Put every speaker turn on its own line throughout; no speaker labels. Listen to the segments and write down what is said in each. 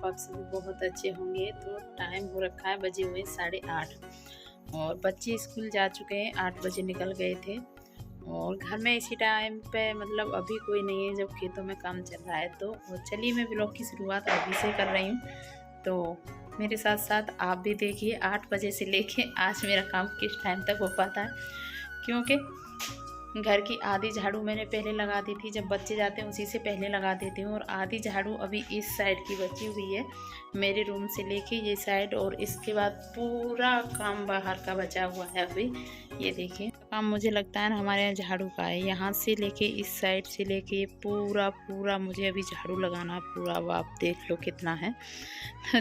पक्ष भी बहुत अच्छे होंगे। तो टाइम हो रखा है, बजे हुए 8:30 और बच्चे स्कूल जा चुके हैं, 8 बजे निकल गए थे और घर में इसी टाइम पे मतलब अभी कोई नहीं है जब खेतों में काम चल रहा है। तो चलिए मैं ब्लॉग की शुरुआत अभी से कर रही हूँ, तो मेरे साथ साथ आप भी देखिए 8 बजे से लेके आज मेरा काम किस टाइम तक हो पाता है, क्योंकि घर की आधी झाड़ू मैंने पहले लगा दी थी, जब बच्चे जाते हैं उसी से पहले लगा देती हूँ और आधी झाड़ू अभी इस साइड की बची हुई है, मेरे रूम से लेके ये साइड, और इसके बाद पूरा काम बाहर का बचा हुआ है। अभी ये देखिए काम मुझे लगता है ना हमारे यहाँ झाड़ू का है, यहाँ से लेके इस साइड से लेके पूरा पूरा मुझे अभी झाड़ू लगाना पूरा। अब आप देख लो कितना है।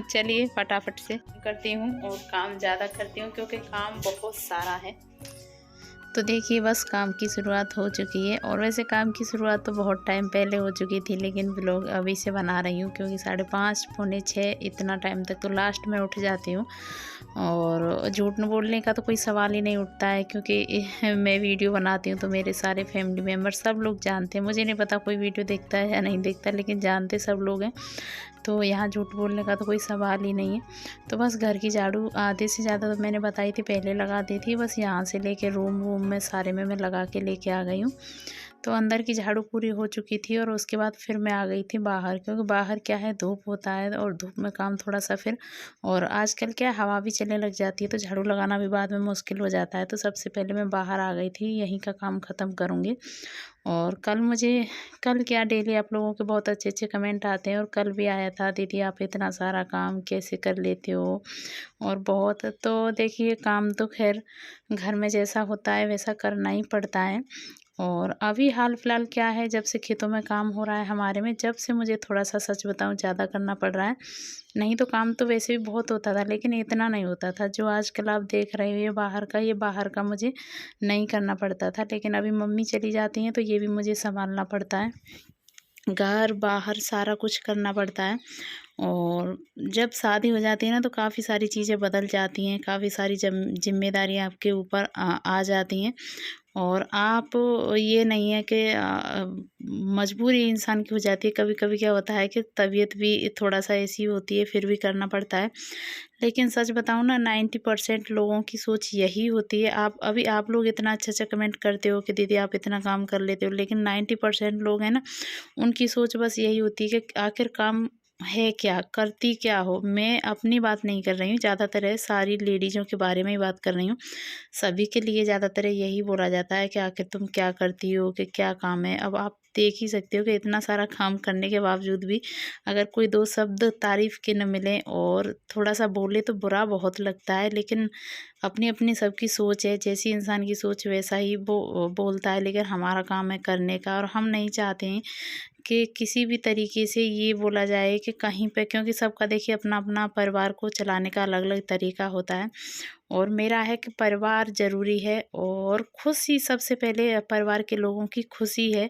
चलिए फटाफट से करती हूँ और काम ज़्यादा करती हूँ क्योंकि काम बहुत सारा है। तो देखिए बस काम की शुरुआत हो चुकी है, और वैसे काम की शुरुआत तो बहुत टाइम पहले हो चुकी थी, लेकिन व्लॉग अभी से बना रही हूँ क्योंकि 5:30 पौने 6 इतना टाइम तक तो लास्ट में उठ जाती हूँ। और झूठ न बोलने का तो कोई सवाल ही नहीं उठता है, क्योंकि मैं वीडियो बनाती हूँ तो मेरे सारे फैमिली मेम्बर सब लोग जानते हैं। मुझे नहीं पता कोई वीडियो देखता है या नहीं देखता, लेकिन जानते सब लोग हैं, तो यहाँ झूठ बोलने का तो कोई सवाल ही नहीं है। तो बस घर की झाड़ू आधे से ज़्यादा तो मैंने बताई थी पहले लगा दी थी, बस यहाँ से लेके रूम वूम में सारे में मैं लगा के लेके आ गई हूँ। तो अंदर की झाड़ू पूरी हो चुकी थी और उसके बाद फिर मैं आ गई थी बाहर, क्योंकि बाहर क्या है धूप होता है और धूप में काम थोड़ा सा फिर, और आजकल क्या हवा भी चलने लग जाती है तो झाड़ू लगाना भी बाद में मुश्किल हो जाता है। तो सबसे पहले मैं बाहर आ गई थी, यहीं का काम ख़त्म करूँगी। और कल क्या डेली आप लोगों के बहुत अच्छे अच्छे कमेंट आते हैं, और कल भी आया था दीदी आप इतना सारा काम कैसे कर लेते हो, और बहुत। तो देखिए काम तो खैर घर में जैसा होता है वैसा करना ही पड़ता है। और अभी हाल फिलहाल क्या है, जब से खेतों में काम हो रहा है हमारे में, जब से मुझे थोड़ा सा सच बताऊं ज़्यादा करना पड़ रहा है। नहीं तो काम तो वैसे भी बहुत होता था, लेकिन इतना नहीं होता था जो आजकल आप देख रहे हो। ये बाहर का मुझे नहीं करना पड़ता था, लेकिन अभी मम्मी चली जाती हैं तो ये भी मुझे संभालना पड़ता है, घर बाहर सारा कुछ करना पड़ता है। और जब शादी हो जाती है ना तो काफ़ी सारी चीज़ें बदल जाती हैं, काफ़ी सारी जिम्मेदारियाँ आपके ऊपर आ जाती हैं। और आप ये नहीं है कि मजबूरी इंसान की हो जाती है, कभी कभी क्या होता है कि तबीयत भी थोड़ा सा ऐसी होती है फिर भी करना पड़ता है। लेकिन सच बताऊँ ना 90% लोगों की सोच यही होती है। आप लोग इतना अच्छा अच्छा कमेंट करते हो कि दीदी आप इतना काम कर लेते हो, लेकिन 90% लोग हैं ना उनकी सोच बस यही होती है कि आखिर काम है क्या, करती क्या हो। मैं अपनी बात नहीं कर रही हूँ, ज़्यादातर है सारी लेडीज़ों के बारे में ही बात कर रही हूँ। सभी के लिए ज़्यादातर यही बोला जाता है कि आखिर तुम क्या करती हो, कि क्या काम है। अब आप देख ही सकते हो कि इतना सारा काम करने के बावजूद भी अगर कोई 2 शब्द तारीफ़ के न मिले और थोड़ा सा बोले तो बुरा बहुत लगता है। लेकिन अपनी अपनी सबकी सोच है, जैसी इंसान की सोच वैसा ही बोलता है। लेकिन हमारा काम है करने का, और हम नहीं चाहते हैं कि किसी भी तरीके से ये बोला जाए कि कहीं पे, क्योंकि सबका देखिए अपना अपना परिवार को चलाने का अलग अलग तरीका होता है। और मेरा है कि परिवार ज़रूरी है, और खुशी सबसे पहले परिवार के लोगों की खुशी है।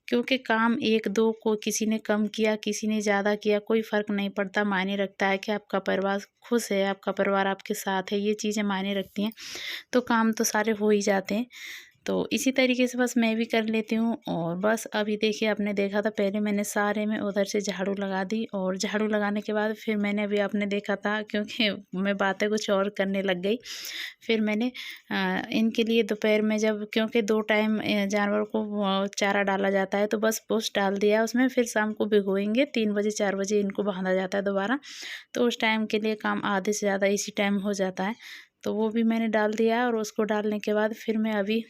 क्योंकि काम एक दो को किसी ने कम किया किसी ने ज़्यादा किया कोई फ़र्क नहीं पड़ता, मायने रखता है कि आपका परिवार खुश है, आपका परिवार आपके साथ है, ये चीज़ें मायने रखती हैं। तो काम तो सारे हो ही जाते हैं। तो इसी तरीके से बस मैं भी कर लेती हूँ। और बस अभी देखिए आपने देखा था पहले मैंने सारे में उधर से झाड़ू लगा दी, और झाड़ू लगाने के बाद फिर मैंने अभी आपने देखा था, क्योंकि मैं बातें कुछ और करने लग गई। फिर मैंने इनके लिए दोपहर में जब, क्योंकि 2 टाइम जानवरों को चारा डाला जाता है, तो बस पोस्ट डाल दिया उसमें, फिर शाम को भिगोएंगे 3 बजे 4 बजे इनको बांधा जाता है दोबारा। तो उस टाइम के लिए काम आधे से ज़्यादा इसी टाइम हो जाता है। तो वो भी मैंने डाल दिया, और उसको डालने के बाद फिर मैं अभी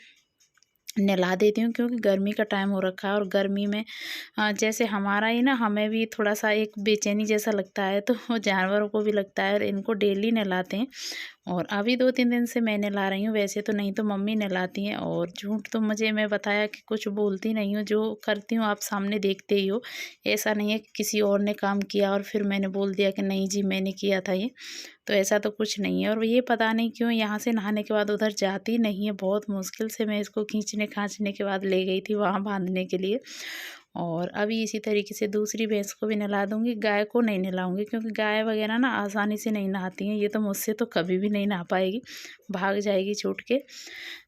नहला देती हूँ, क्योंकि गर्मी का टाइम हो रखा है। और गर्मी में जैसे हमारा ही ना, हमें भी थोड़ा सा एक बेचैनी जैसा लगता है, तो वो जानवरों को भी लगता है, और इनको डेली नहलाते हैं। और अभी 2-3 दिन से मैं नहला रही हूँ, वैसे तो नहीं तो मम्मी नहलाती हैं। और झूठ तो मुझे, मैं बताया कि कुछ बोलती नहीं हूँ, जो करती हूँ आप सामने देखते ही हो। ऐसा नहीं है कि किसी और ने काम किया और फिर मैंने बोल दिया कि नहीं जी मैंने किया था ये, तो ऐसा तो कुछ नहीं है। और ये पता नहीं क्यों यहाँ से नहाने के बाद उधर जाती नहीं है, बहुत मुश्किल से मैं इसको खींचने खाँचने के बाद ले गई थी वहाँ बांधने के लिए। और अभी इसी तरीके से दूसरी भैंस को भी नहला दूँगी, गाय को नहीं नहलाऊँगी, क्योंकि गाय वगैरह ना आसानी से नहीं नहाती हैं। ये तो मुझसे तो कभी भी नहीं नहा पाएगी, भाग जाएगी छूट के।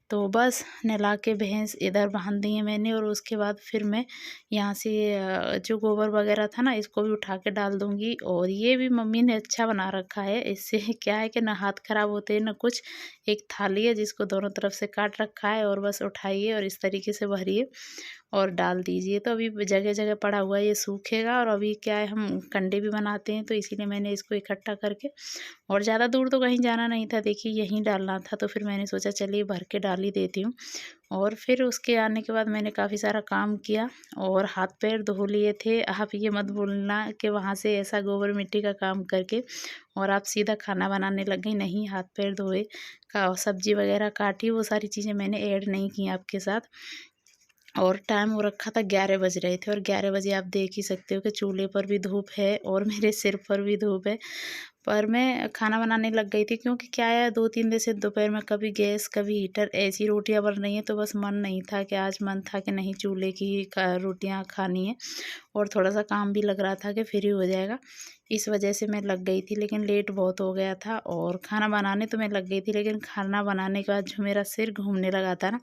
तो बस नहला के भैंस इधर बांध दी है मैंने, और उसके बाद फिर मैं यहाँ से जो गोबर वगैरह था ना, इसको भी उठा के डाल दूँगी। और ये भी मम्मी ने अच्छा बना रखा है, इससे क्या है कि ना हाथ ख़राब होते हैं ना कुछ। एक थाली है जिसको दोनों तरफ से काट रखा है, और बस उठाइए और इस तरीके से भरिए और डाल दीजिए। तो अभी जगह जगह पड़ा हुआ है, ये सूखेगा। और अभी क्या है, हम कंडे भी बनाते हैं, तो इसीलिए मैंने इसको इकट्ठा करके, और ज़्यादा दूर तो कहीं जाना नहीं था, देखिए यहीं डालना था, तो फिर मैंने सोचा चलिए भर के डाल ही देती हूँ। और फिर उसके आने के बाद मैंने काफ़ी सारा काम किया और हाथ पैर धो लिए थे। आप ये मत बोलना कि वहाँ से ऐसा गोबर मिट्टी का काम करके और आप सीधा खाना बनाने लग गई, नहीं, हाथ पैर धोए का सब्जी वगैरह काटी, वो सारी चीज़ें मैंने ऐड नहीं की आपके साथ। और टाइम हो रखा था 11 बज रहे थे, और 11 बजे आप देख ही सकते हो कि चूल्हे पर भी धूप है और मेरे सिर पर भी धूप है। पर मैं खाना बनाने लग गई थी, क्योंकि क्या है, 2-3 दिन से दोपहर में कभी गैस कभी हीटर ऐसी रोटियां बन रही हैं, तो बस मन नहीं था कि आज मन था कि नहीं चूल्हे की ही रोटियां खानी है। और थोड़ा सा काम भी लग रहा था कि फ्री हो जाएगा, इस वजह से मैं लग गई थी। लेकिन लेट बहुत हो गया था, और खाना बनाने तो मैं लग गई थी, लेकिन खाना बनाने के बाद जो मेरा सिर घूमने लगा था ना,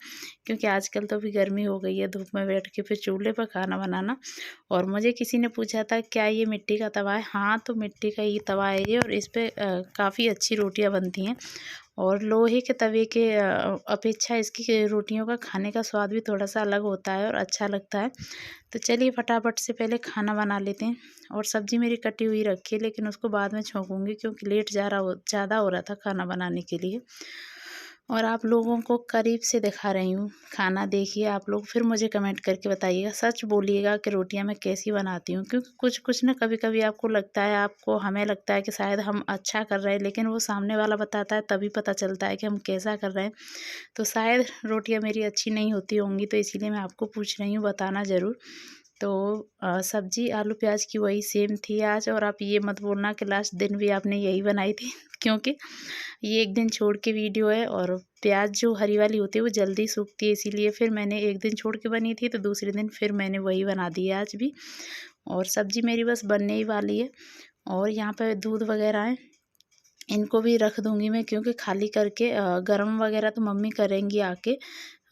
क्योंकि आजकल तो अभी गर्मी हो गई है, धूप में बैठ के फिर चूल्हे पर खाना बनाना। और मुझे किसी ने पूछा था क्या ये मिट्टी का तवा है? हाँ, तो मिट्टी का ही तवा है ये, और इस पर काफ़ी अच्छी रोटियां बनती हैं। और लोहे के तवे के अपेक्षा इसकी रोटियों का खाने का स्वाद भी थोड़ा सा अलग होता है और अच्छा लगता है। तो चलिए फटाफट से पहले खाना बना लेते हैं। और सब्ज़ी मेरी कटी हुई रखी है, लेकिन उसको बाद में छोंकूंगी, क्योंकि लेट ज़्यादा हो रहा था खाना बनाने के लिए। और आप लोगों को करीब से दिखा रही हूँ खाना, देखिए आप लोग, फिर मुझे कमेंट करके बताइएगा, सच बोलिएगा कि रोटियां मैं कैसी बनाती हूँ। क्योंकि कुछ कुछ ना कभी कभी आपको लगता है, हमें लगता है कि शायद हम अच्छा कर रहे हैं, लेकिन वो सामने वाला बताता है तभी पता चलता है कि हम कैसा कर रहे हैं। तो शायद रोटियां मेरी अच्छी नहीं होती होंगी, तो इसीलिए मैं आपको पूछ रही हूँ, बताना ज़रूर। तो सब्जी आलू प्याज की वही सेम थी आज। और आप ये मत बोलना कि लास्ट दिन भी आपने यही बनाई थी क्योंकि ये एक दिन छोड़ के वीडियो है, और प्याज जो हरी वाली होती है वो जल्दी सूखती है, इसीलिए फिर मैंने एक दिन छोड़ के बनी थी, तो दूसरे दिन फिर मैंने वही बना दी है आज भी। और सब्जी मेरी बस बनने ही वाली है। और यहाँ पे दूध वगैरह है, इनको भी रख दूँगी मैं, क्योंकि खाली करके गरम वगैरह तो मम्मी करेंगी आके,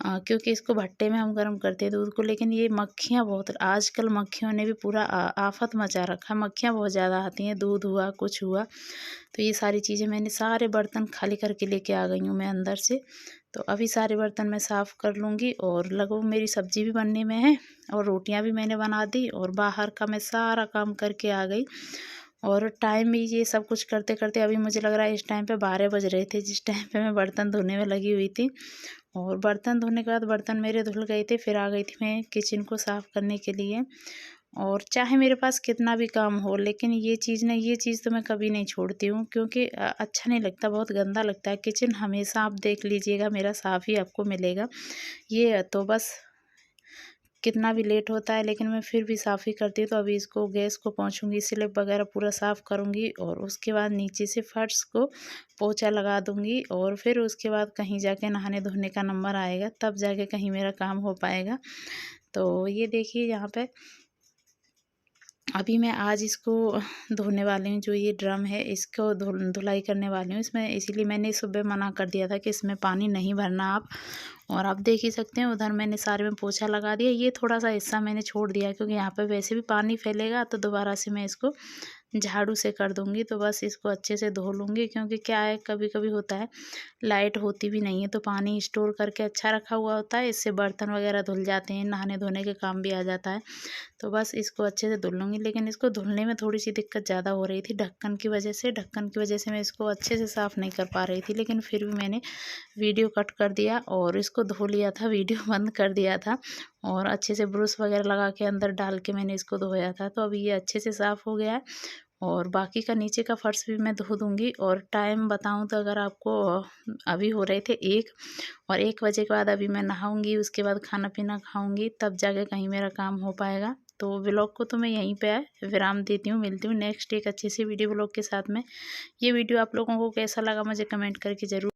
क्योंकि इसको भट्टे में हम गरम करते हैं दूध को। लेकिन ये मक्खियाँ बहुत, आजकल मक्खियों ने भी पूरा आफत मचा रखा है, मक्खियाँ बहुत ज़्यादा आती हैं, दूध हुआ कुछ हुआ। तो ये सारी चीज़ें, मैंने सारे बर्तन खाली करके लेके आ गई हूँ मैं अंदर से। तो अभी सारे बर्तन मैं साफ़ कर लूँगी, और लगभग मेरी सब्ज़ी भी बनने में है, और रोटियां भी मैंने बना दी, और बाहर का मैं सारा काम करके आ गई। और टाइम भी ये सब कुछ करते करते अभी मुझे लग रहा है इस टाइम पे 12 बज रहे थे, जिस टाइम पे मैं बर्तन धोने में लगी हुई थी। और बर्तन धोने के बाद बर्तन मेरे धुल गए थे, फिर आ गई थी मैं किचन को साफ़ करने के लिए। और चाहे मेरे पास कितना भी काम हो, लेकिन ये चीज़ तो मैं कभी नहीं छोड़ती हूँ, क्योंकि अच्छा नहीं लगता, बहुत गंदा लगता है। किचन हमेशा आप देख लीजिएगा मेरा साफ़ ही आपको मिलेगा। ये तो बस कितना भी लेट होता है, लेकिन मैं फिर भी साफ़ ही करती हूँ। तो अभी इसको गैस को पोंछूँगी, स्लैब वगैरह पूरा साफ़ करूँगी, और उसके बाद नीचे से फर्श को पोंछा लगा दूँगी। और फिर उसके बाद कहीं जाके नहाने धोने का नंबर आएगा, तब जाके कहीं मेरा काम हो पाएगा। तो ये देखिए यहाँ पे अभी मैं आज इसको धोने वाली हूँ, जो ये ड्रम है इसको धुलाई करने वाली हूँ इसमें। इसीलिए मैंने सुबह मना कर दिया था कि इसमें पानी नहीं भरना आप। और आप देख ही सकते हैं उधर मैंने सारे में पोछा लगा दिया। ये थोड़ा सा हिस्सा मैंने छोड़ दिया, क्योंकि यहाँ पे वैसे भी पानी फैलेगा, तो दोबारा से मैं इसको झाड़ू से कर दूँगी। तो बस इसको अच्छे से धो लूँगी, क्योंकि क्या है, कभी कभी होता है लाइट होती भी नहीं है, तो पानी स्टोर करके अच्छा रखा हुआ होता है, इससे बर्तन वगैरह धुल जाते हैं, नहाने धोने के काम भी आ जाता है। तो बस इसको अच्छे से धुल लूँगी। लेकिन इसको धुलने में थोड़ी सी दिक्कत ज़्यादा हो रही थी, ढक्कन की वजह से मैं इसको अच्छे से साफ़ नहीं कर पा रही थी। लेकिन फिर भी मैंने वीडियो कट कर दिया और इसको धो लिया था, वीडियो बंद कर दिया था, और अच्छे से ब्रश वगैरह लगा के अंदर डाल के मैंने इसको धोया था। तो अभी ये अच्छे से साफ़ हो गया है। और बाकी का नीचे का फर्श भी मैं धो दूँगी। और टाइम बताऊँ तो अगर आपको, अभी हो रहे थे 1, और 1 बजे के बाद अभी मैं नहाऊँगी, उसके बाद खाना पीना खाऊँगी, तब जाके कहीं मेरा काम हो पाएगा। तो व्लॉग को तो मैं यहीं पे विराम देती हूँ, मिलती हूँ नेक्स्ट एक अच्छी सी वीडियो व्लॉग के साथ में। ये वीडियो आप लोगों को कैसा लगा मुझे कमेंट करके ज़रूर